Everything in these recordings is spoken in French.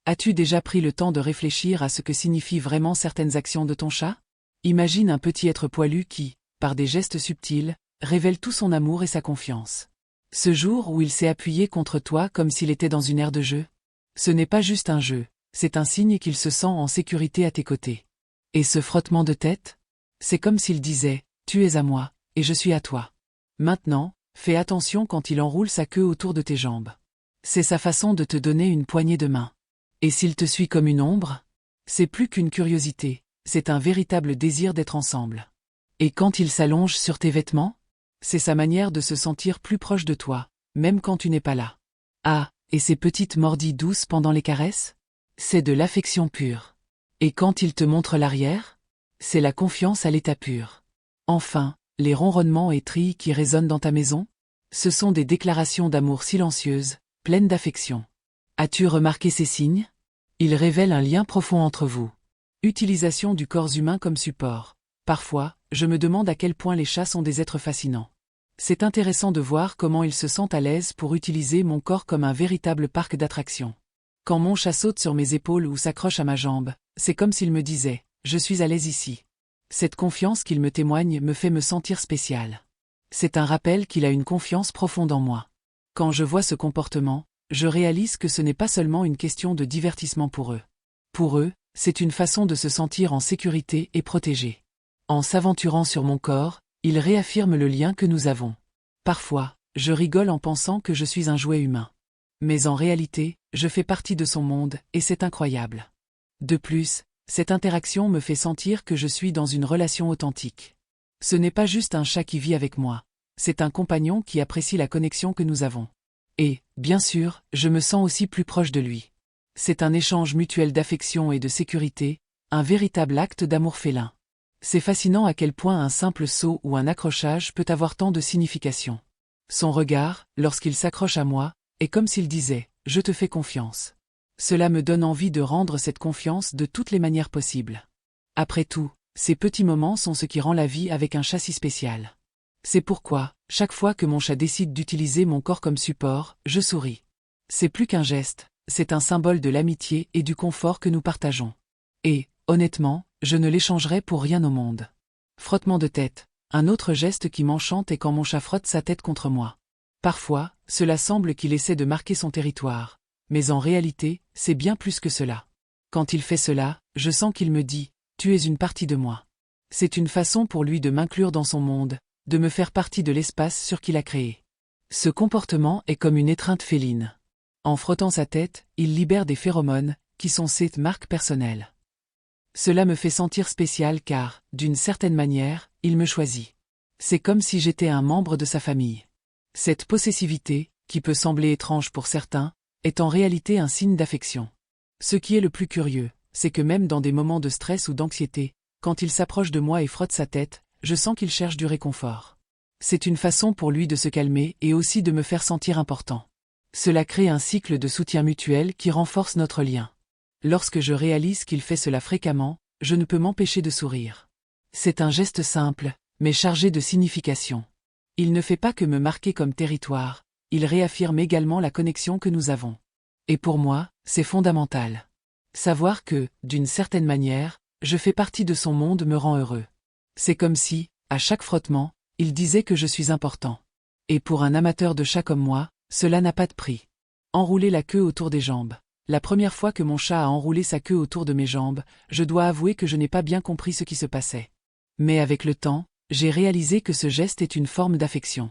As-tu déjà pris le temps de réfléchir à ce que signifient vraiment certaines actions de ton chat? Imagine un petit être poilu qui, par des gestes subtils, révèle tout son amour et sa confiance. Ce jour où il s'est appuyé contre toi comme s'il était dans une aire de jeu? Ce n'est pas juste un jeu, c'est un signe qu'il se sent en sécurité à tes côtés. Et ce frottement de tête? C'est comme s'il disait « Tu es à moi, et je suis à toi ». Maintenant, fais attention quand il enroule sa queue autour de tes jambes. C'est sa façon de te donner une poignée de main. Et s'il te suit comme une ombre? C'est plus qu'une curiosité, c'est un véritable désir d'être ensemble. Et quand il s'allonge sur tes vêtements? C'est sa manière de se sentir plus proche de toi, même quand tu n'es pas là. Ah, et ces petites mordis douces pendant les caresses? C'est de l'affection pure. Et quand il te montre l'arrière? C'est la confiance à l'état pur. Enfin, les ronronnements et trilles qui résonnent dans ta maison? Ce sont des déclarations d'amour silencieuses, pleines d'affection. As-tu remarqué ces signes? Ils révèlent un lien profond entre vous. Utilisation du corps humain comme support. Parfois, je me demande à quel point les chats sont des êtres fascinants. C'est intéressant de voir comment ils se sentent à l'aise pour utiliser mon corps comme un véritable parc d'attractions. Quand mon chat saute sur mes épaules ou s'accroche à ma jambe, c'est comme s'il me disait « Je suis à l'aise ici ». Cette confiance qu'il me témoigne me fait me sentir spécial. C'est un rappel qu'il a une confiance profonde en moi. Quand je vois ce comportement, je réalise que ce n'est pas seulement une question de divertissement pour eux. Pour eux, c'est une façon de se sentir en sécurité et protégé. En s'aventurant sur mon corps, ils réaffirment le lien que nous avons. Parfois, je rigole en pensant que je suis un jouet humain. Mais en réalité, je fais partie de son monde, et c'est incroyable. De plus, cette interaction me fait sentir que je suis dans une relation authentique. Ce n'est pas juste un chat qui vit avec moi, c'est un compagnon qui apprécie la connexion que nous avons. Et, bien sûr, je me sens aussi plus proche de lui. C'est un échange mutuel d'affection et de sécurité, un véritable acte d'amour félin. C'est fascinant à quel point un simple saut ou un accrochage peut avoir tant de signification. Son regard, lorsqu'il s'accroche à moi, est comme s'il disait « Je te fais confiance ». Cela me donne envie de rendre cette confiance de toutes les manières possibles. Après tout, ces petits moments sont ce qui rend la vie avec un chat si spécial. C'est pourquoi, chaque fois que mon chat décide d'utiliser mon corps comme support, je souris. C'est plus qu'un geste, c'est un symbole de l'amitié et du confort que nous partageons. Et, honnêtement, je ne l'échangerai pour rien au monde. Frottement de tête, un autre geste qui m'enchante est quand mon chat frotte sa tête contre moi. Parfois, cela semble qu'il essaie de marquer son territoire, mais en réalité, c'est bien plus que cela. Quand il fait cela, je sens qu'il me dit « Tu es une partie de moi ». C'est une façon pour lui de m'inclure dans son monde, de me faire partie de l'espace sur qu'il a créé. Ce comportement est comme une étreinte féline. En frottant sa tête, il libère des phéromones, qui sont ses marques personnelles. Cela me fait sentir spécial car, d'une certaine manière, il me choisit. C'est comme si j'étais un membre de sa famille. Cette possessivité, qui peut sembler étrange pour certains, est en réalité un signe d'affection. Ce qui est le plus curieux, c'est que même dans des moments de stress ou d'anxiété, quand il s'approche de moi et frotte sa tête, je sens qu'il cherche du réconfort. C'est une façon pour lui de se calmer et aussi de me faire sentir important. Cela crée un cycle de soutien mutuel qui renforce notre lien. Lorsque je réalise qu'il fait cela fréquemment, je ne peux m'empêcher de sourire. C'est un geste simple, mais chargé de signification. Il ne fait pas que me marquer comme territoire, il réaffirme également la connexion que nous avons. Et pour moi, c'est fondamental. Savoir que, d'une certaine manière, je fais partie de son monde me rend heureux. C'est comme si, à chaque frottement, il disait que je suis important. Et pour un amateur de chat comme moi, cela n'a pas de prix. Enrouler la queue autour des jambes. La première fois que mon chat a enroulé sa queue autour de mes jambes, je dois avouer que je n'ai pas bien compris ce qui se passait. Mais avec le temps, j'ai réalisé que ce geste est une forme d'affection.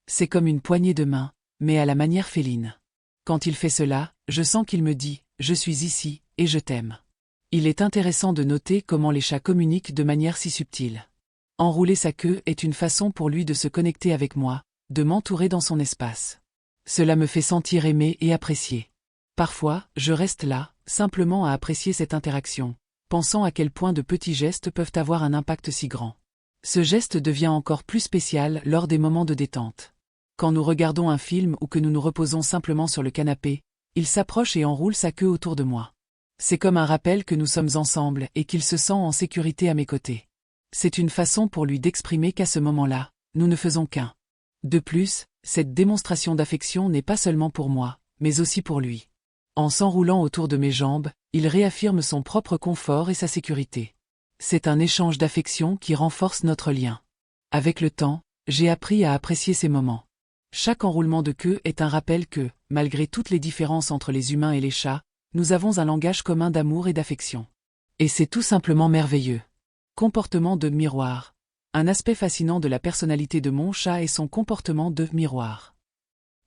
C'est comme une poignée de main, mais à la manière féline. Quand il fait cela, je sens qu'il me dit « Je suis ici, et je t'aime ». Il est intéressant de noter comment les chats communiquent de manière si subtile. Enrouler sa queue est une façon pour lui de se connecter avec moi, de m'entourer dans son espace. Cela me fait sentir aimé et apprécié. Parfois, je reste là, simplement à apprécier cette interaction, pensant à quel point de petits gestes peuvent avoir un impact si grand. Ce geste devient encore plus spécial lors des moments de détente. Quand nous regardons un film ou que nous nous reposons simplement sur le canapé, il s'approche et enroule sa queue autour de moi. C'est comme un rappel que nous sommes ensemble et qu'il se sent en sécurité à mes côtés. C'est une façon pour lui d'exprimer qu'à ce moment-là, nous ne faisons qu'un. De plus, cette démonstration d'affection n'est pas seulement pour moi, mais aussi pour lui. En s'enroulant autour de mes jambes, il réaffirme son propre confort et sa sécurité. C'est un échange d'affection qui renforce notre lien. Avec le temps, j'ai appris à apprécier ces moments. Chaque enroulement de queue est un rappel que, malgré toutes les différences entre les humains et les chats, nous avons un langage commun d'amour et d'affection. Et c'est tout simplement merveilleux. Comportement de miroir. Un aspect fascinant de la personnalité de mon chat est son comportement de miroir.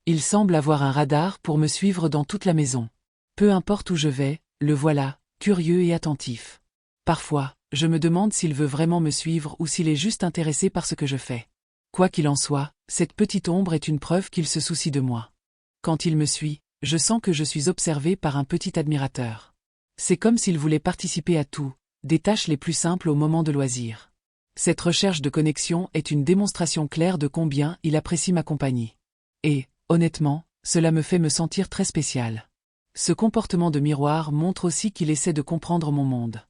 Il semble avoir un radar pour me suivre dans toute la maison. Peu importe où je vais, le voilà, curieux et attentif. Parfois, je me demande s'il veut vraiment me suivre ou s'il est juste intéressé par ce que je fais. Quoi qu'il en soit, cette petite ombre est une preuve qu'il se soucie de moi. Quand il me suit, je sens que je suis observé par un petit admirateur. C'est comme s'il voulait participer à tout, des tâches les plus simples au moment de loisir. Cette recherche de connexion est une démonstration claire de combien il apprécie ma compagnie. Et, honnêtement, cela me fait me sentir très spécial. Ce comportement de miroir montre aussi qu'il essaie de comprendre mon monde.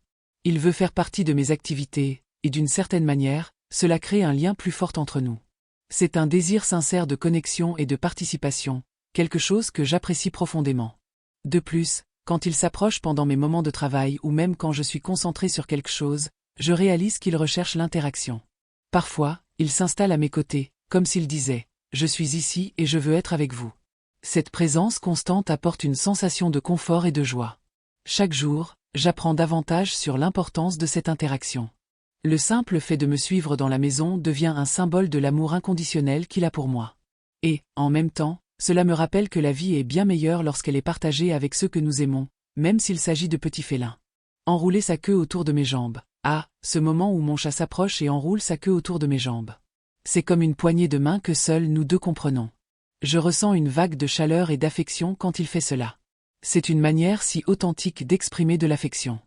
Il veut faire partie de mes activités, et d'une certaine manière, cela crée un lien plus fort entre nous. C'est un désir sincère de connexion et de participation, quelque chose que j'apprécie profondément. De plus, quand il s'approche pendant mes moments de travail ou même quand je suis concentré sur quelque chose, je réalise qu'il recherche l'interaction. Parfois, il s'installe à mes côtés, comme s'il disait « Je suis ici et je veux être avec vous ». Cette présence constante apporte une sensation de confort et de joie. Chaque jour, j'apprends davantage sur l'importance de cette interaction. Le simple fait de me suivre dans la maison devient un symbole de l'amour inconditionnel qu'il a pour moi. Et, en même temps, cela me rappelle que la vie est bien meilleure lorsqu'elle est partagée avec ceux que nous aimons, même s'il s'agit de petits félins. Enrouler sa queue autour de mes jambes. Ah, ce moment où mon chat s'approche et enroule sa queue autour de mes jambes. C'est comme une poignée de main que seuls nous deux comprenons. Je ressens une vague de chaleur et d'affection quand il fait cela. C'est une manière si authentique d'exprimer de l'affection.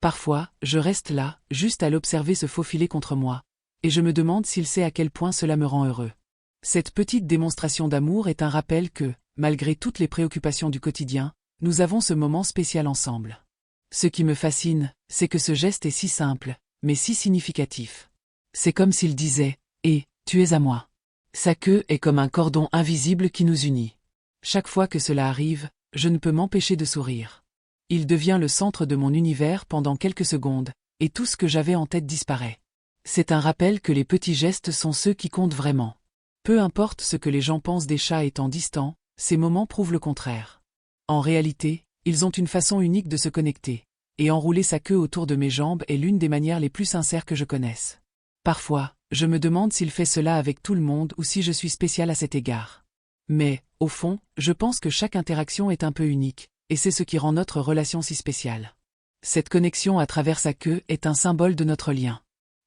Parfois, je reste là, juste à l'observer se faufiler contre moi, et je me demande s'il sait à quel point cela me rend heureux. Cette petite démonstration d'amour est un rappel que, malgré toutes les préoccupations du quotidien, nous avons ce moment spécial ensemble. Ce qui me fascine, c'est que ce geste est si simple, mais si significatif. C'est comme s'il disait « Et, tu es à moi ». Sa queue est comme un cordon invisible qui nous unit. Chaque fois que cela arrive, je ne peux m'empêcher de sourire. Il devient le centre de mon univers pendant quelques secondes, et tout ce que j'avais en tête disparaît. C'est un rappel que les petits gestes sont ceux qui comptent vraiment. Peu importe ce que les gens pensent des chats étant distants, ces moments prouvent le contraire. En réalité, ils ont une façon unique de se connecter, et enrouler sa queue autour de mes jambes est l'une des manières les plus sincères que je connaisse. Parfois, je me demande s'il fait cela avec tout le monde ou si je suis spécial à cet égard. Mais, au fond, je pense que chaque interaction est un peu unique, et c'est ce qui rend notre relation si spéciale. Cette connexion à travers sa queue est un symbole de notre lien.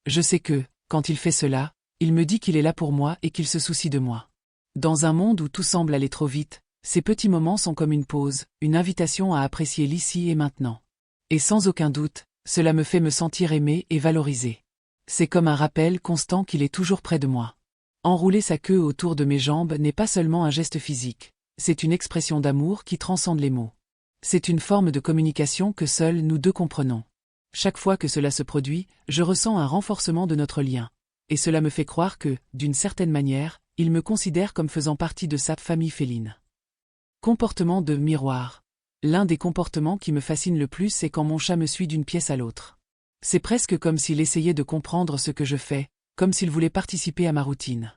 Je sais que, quand il fait cela, il me dit qu'il est là pour moi et qu'il se soucie de moi. Dans un monde où tout semble aller trop vite, ces petits moments sont comme une pause, une invitation à apprécier l'ici et maintenant. Et sans aucun doute, cela me fait me sentir aimé et valorisé. C'est comme un rappel constant qu'il est toujours près de moi. Enrouler sa queue autour de mes jambes n'est pas seulement un geste physique, c'est une expression d'amour qui transcende les mots. C'est une forme de communication que seuls nous deux comprenons. Chaque fois que cela se produit, je ressens un renforcement de notre lien. Et cela me fait croire que, d'une certaine manière, il me considère comme faisant partie de sa famille féline. Comportement de miroir. L'un des comportements qui me fascine le plus c'est quand mon chat me suit d'une pièce à l'autre. C'est presque comme s'il essayait de comprendre ce que je fais, comme s'il voulait participer à ma routine.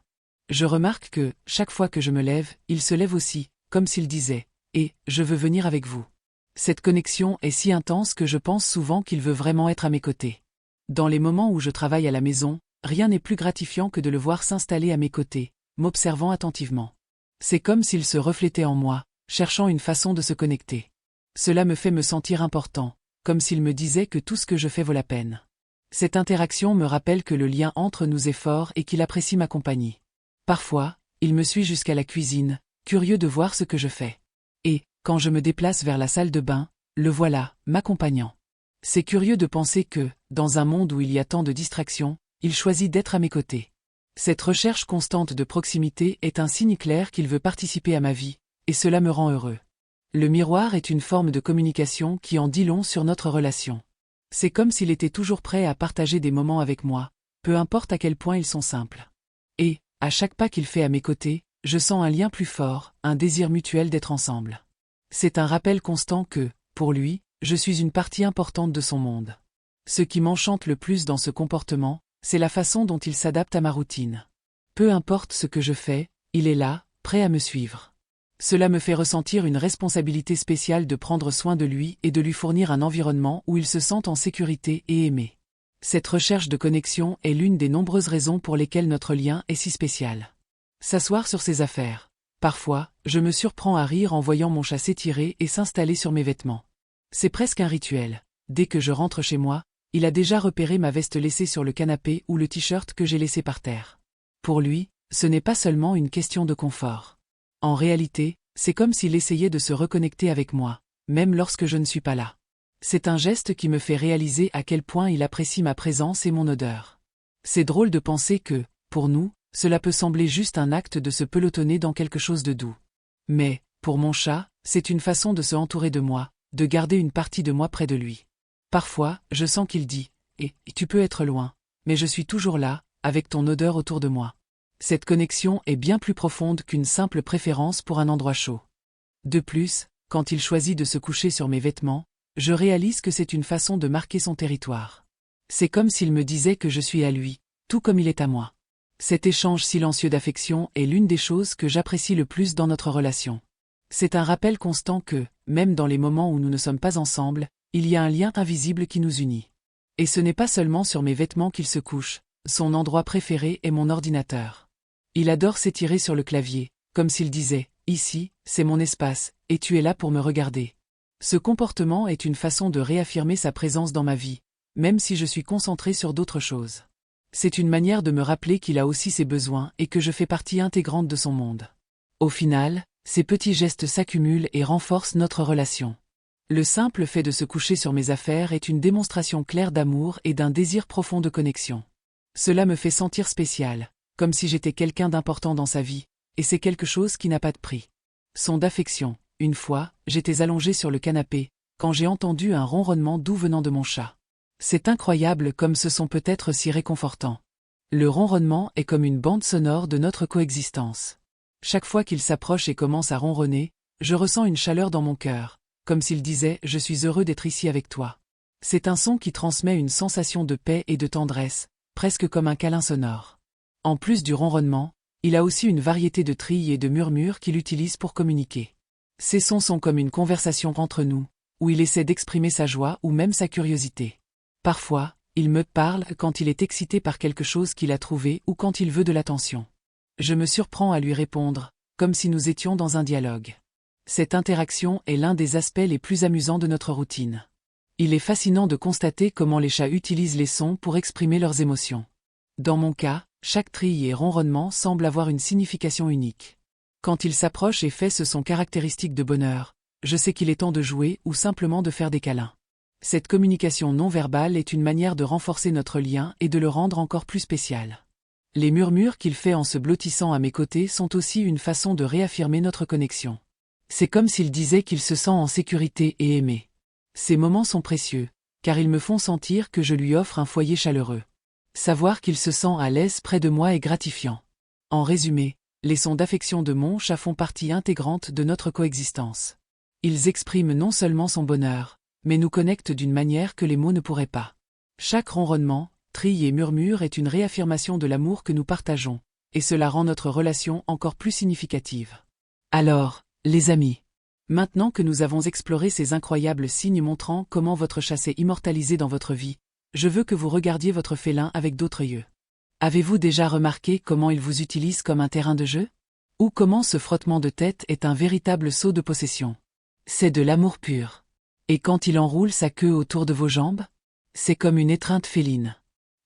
Je remarque que, chaque fois que je me lève, il se lève aussi, comme s'il disait « Et, je veux venir avec vous ». Cette connexion est si intense que je pense souvent qu'il veut vraiment être à mes côtés. Dans les moments où je travaille à la maison, rien n'est plus gratifiant que de le voir s'installer à mes côtés, m'observant attentivement. C'est comme s'il se reflétait en moi, cherchant une façon de se connecter. Cela me fait me sentir important, comme s'il me disait que tout ce que je fais vaut la peine. Cette interaction me rappelle que le lien entre nous est fort et qu'il apprécie ma compagnie. Parfois, il me suit jusqu'à la cuisine, curieux de voir ce que je fais. Et, quand je me déplace vers la salle de bain, le voilà, m'accompagnant. C'est curieux de penser que, dans un monde où il y a tant de distractions, il choisit d'être à mes côtés. Cette recherche constante de proximité est un signe clair qu'il veut participer à ma vie, et cela me rend heureux. Le miroir est une forme de communication qui en dit long sur notre relation. C'est comme s'il était toujours prêt à partager des moments avec moi, peu importe à quel point ils sont simples. Et, à chaque pas qu'il fait à mes côtés, je sens un lien plus fort, un désir mutuel d'être ensemble. C'est un rappel constant que, pour lui, je suis une partie importante de son monde. Ce qui m'enchante le plus dans ce comportement, c'est la façon dont il s'adapte à ma routine. Peu importe ce que je fais, il est là, prêt à me suivre. Cela me fait ressentir une responsabilité spéciale de prendre soin de lui et de lui fournir un environnement où il se sente en sécurité et aimé. Cette recherche de connexion est l'une des nombreuses raisons pour lesquelles notre lien est si spécial. S'asseoir sur ses affaires. Parfois, je me surprends à rire en voyant mon chat s'étirer et s'installer sur mes vêtements. C'est presque un rituel. Dès que je rentre chez moi, il a déjà repéré ma veste laissée sur le canapé ou le t-shirt que j'ai laissé par terre. Pour lui, ce n'est pas seulement une question de confort. En réalité, c'est comme s'il essayait de se reconnecter avec moi, même lorsque je ne suis pas là. C'est un geste qui me fait réaliser à quel point il apprécie ma présence et mon odeur. C'est drôle de penser que, pour nous, cela peut sembler juste un acte de se pelotonner dans quelque chose de doux. Mais, pour mon chat, c'est une façon de se entourer de moi, de garder une partie de moi près de lui. Parfois, je sens qu'il dit « Et tu peux être loin, mais je suis toujours là, avec ton odeur autour de moi. » Cette connexion est bien plus profonde qu'une simple préférence pour un endroit chaud. De plus, quand il choisit de se coucher sur mes vêtements, je réalise que c'est une façon de marquer son territoire. C'est comme s'il me disait que je suis à lui, tout comme il est à moi. Cet échange silencieux d'affection est l'une des choses que j'apprécie le plus dans notre relation. C'est un rappel constant que, même dans les moments où nous ne sommes pas ensemble, il y a un lien invisible qui nous unit. Et ce n'est pas seulement sur mes vêtements qu'il se couche, son endroit préféré est mon ordinateur. Il adore s'étirer sur le clavier, comme s'il disait « Ici, c'est mon espace, et tu es là pour me regarder ». Ce comportement est une façon de réaffirmer sa présence dans ma vie, même si je suis concentré sur d'autres choses. C'est une manière de me rappeler qu'il a aussi ses besoins et que je fais partie intégrante de son monde. Au final, ces petits gestes s'accumulent et renforcent notre relation. Le simple fait de se coucher sur mes affaires est une démonstration claire d'amour et d'un désir profond de connexion. Cela me fait sentir spécial, comme si j'étais quelqu'un d'important dans sa vie, et c'est quelque chose qui n'a pas de prix. Son d'affection. Une fois, j'étais allongé sur le canapé, quand j'ai entendu un ronronnement doux venant de mon chat. C'est incroyable comme ce son peut être si réconfortant. Le ronronnement est comme une bande sonore de notre coexistence. Chaque fois qu'il s'approche et commence à ronronner, je ressens une chaleur dans mon cœur, comme s'il disait « Je suis heureux d'être ici avec toi ». C'est un son qui transmet une sensation de paix et de tendresse, presque comme un câlin sonore. En plus du ronronnement, il a aussi une variété de trilles et de murmures qu'il utilise pour communiquer. Ces sons sont comme une conversation entre nous, où il essaie d'exprimer sa joie ou même sa curiosité. Parfois, il me parle quand il est excité par quelque chose qu'il a trouvé ou quand il veut de l'attention. Je me surprends à lui répondre, comme si nous étions dans un dialogue. Cette interaction est l'un des aspects les plus amusants de notre routine. Il est fascinant de constater comment les chats utilisent les sons pour exprimer leurs émotions. Dans mon cas, chaque trille et ronronnement semble avoir une signification unique. Quand il s'approche et fait ce son caractéristique de bonheur, je sais qu'il est temps de jouer ou simplement de faire des câlins. Cette communication non verbale est une manière de renforcer notre lien et de le rendre encore plus spécial. Les murmures qu'il fait en se blottissant à mes côtés sont aussi une façon de réaffirmer notre connexion. C'est comme s'il disait qu'il se sent en sécurité et aimé. Ces moments sont précieux, car ils me font sentir que je lui offre un foyer chaleureux. Savoir qu'il se sent à l'aise près de moi est gratifiant. En résumé, les sons d'affection de mon chat font partie intégrante de notre coexistence. Ils expriment non seulement son bonheur, mais nous connectent d'une manière que les mots ne pourraient pas. Chaque ronronnement, trille et murmure est une réaffirmation de l'amour que nous partageons, et cela rend notre relation encore plus significative. Alors, les amis, maintenant que nous avons exploré ces incroyables signes montrant comment votre chat s'est immortalisé dans votre vie, je veux que vous regardiez votre félin avec d'autres yeux. Avez-vous déjà remarqué comment il vous utilise comme un terrain de jeu? Ou comment ce frottement de tête est un véritable saut de possession? C'est de l'amour pur. Et quand il enroule sa queue autour de vos jambes? C'est comme une étreinte féline.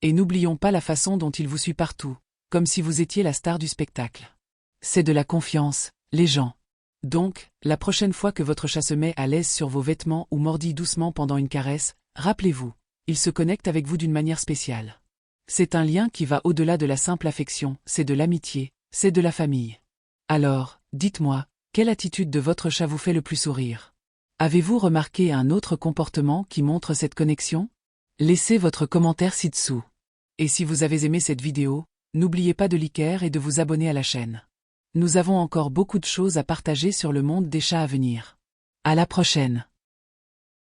Et n'oublions pas la façon dont il vous suit partout, comme si vous étiez la star du spectacle. C'est de la confiance, les gens. Donc, la prochaine fois que votre chat se met à l'aise sur vos vêtements ou mordit doucement pendant une caresse, rappelez-vous, il se connecte avec vous d'une manière spéciale. C'est un lien qui va au-delà de la simple affection, c'est de l'amitié, c'est de la famille. Alors, dites-moi, quelle attitude de votre chat vous fait le plus sourire? Avez-vous remarqué un autre comportement qui montre cette connexion? Laissez votre commentaire ci-dessous. Et si vous avez aimé cette vidéo, n'oubliez pas de liker et de vous abonner à la chaîne. Nous avons encore beaucoup de choses à partager sur le monde des chats à venir. À la prochaine.